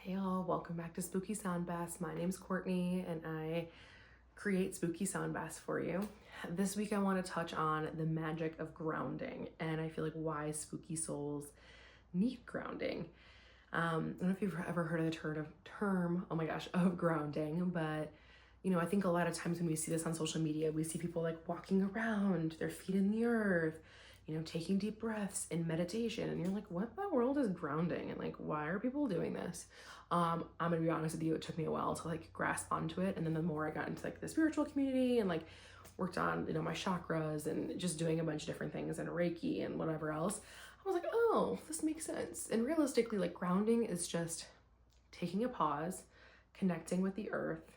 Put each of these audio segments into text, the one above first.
Hey all, welcome back to Spooky Sound Baths. My name's Courtney and I create spooky sound baths for you. This week I want to touch on the magic of grounding, and I feel like why spooky souls need grounding. I don't know if you've ever heard of the term, oh my gosh, of grounding, but I think a lot of times when we see this on social media, we see people like walking around, their feet in the earth, taking deep breaths in meditation. And you're like, what in the world is grounding? And like, why are people doing this? I'm gonna be honest with you, it took me a while to like grasp onto it. And then the more I got into like the spiritual community and like worked on, my chakras and just doing a bunch of different things and Reiki and whatever else, I was like, oh, this makes sense. And realistically, like grounding is just taking a pause, connecting with the earth,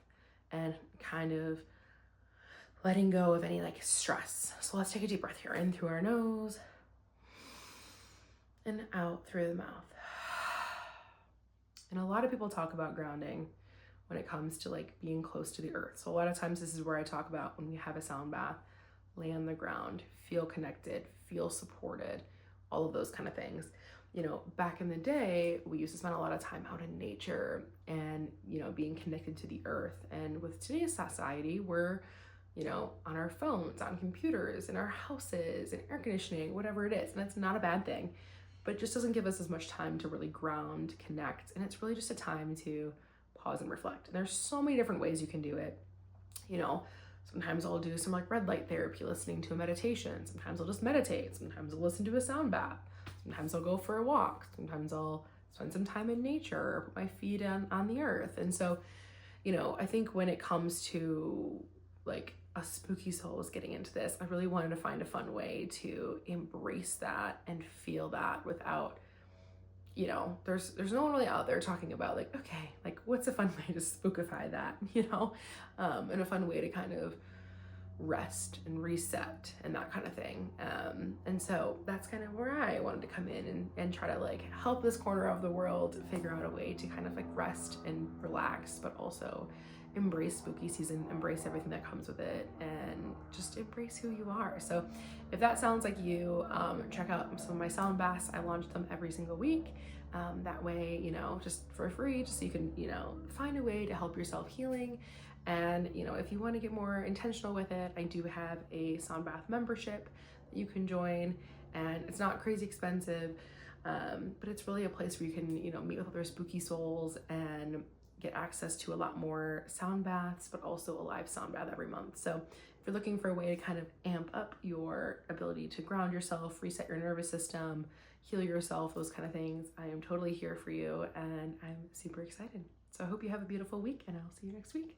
and kind of letting go of any like stress. So let's take a deep breath here, in through our nose and out through the mouth. And a lot of people talk about grounding when it comes to like being close to the earth. So a lot of times this is where I talk about when we have a sound bath, lay on the ground, feel connected, feel supported, all of those kind of things. Back in the day, we used to spend a lot of time out in nature and, being connected to the earth. And with today's society, we're, on our phones, on computers, in our houses, in air conditioning, whatever it is. And it's not a bad thing, but it just doesn't give us as much time to really ground, connect. And it's really just a time to pause and reflect. And there's so many different ways you can do it. Sometimes I'll do some like red light therapy, listening to a meditation. Sometimes I'll just meditate. Sometimes I'll listen to a sound bath. Sometimes I'll go for a walk. Sometimes I'll spend some time in nature or put my feet on the earth. And so, I think when it comes to like a spooky soul is getting into this, I really wanted to find a fun way to embrace that and feel that without, there's no one really out there talking about like, okay, like what's a fun way to spookify that, and a fun way to kind of rest and reset and that kind of thing. And so that's kind of where I wanted to come in and try to like help this corner of the world figure out a way to kind of like rest and relax, but also embrace spooky season, embrace everything that comes with it, and just embrace who you are. So if that sounds like you, check out some of my sound baths. I launch them every single week. That way, just for free, just so you can, find a way to help yourself healing. And, if you want to get more intentional with it, I do have a sound bath membership that you can join, and it's not crazy expensive, but it's really a place where you can, meet with other spooky souls and get access to a lot more sound baths, but also a live sound bath every month. So if you're looking for a way to kind of amp up your ability to ground yourself, reset your nervous system, heal yourself, those kind of things, I am totally here for you, and I'm super excited. So I hope you have a beautiful week, and I'll see you next week.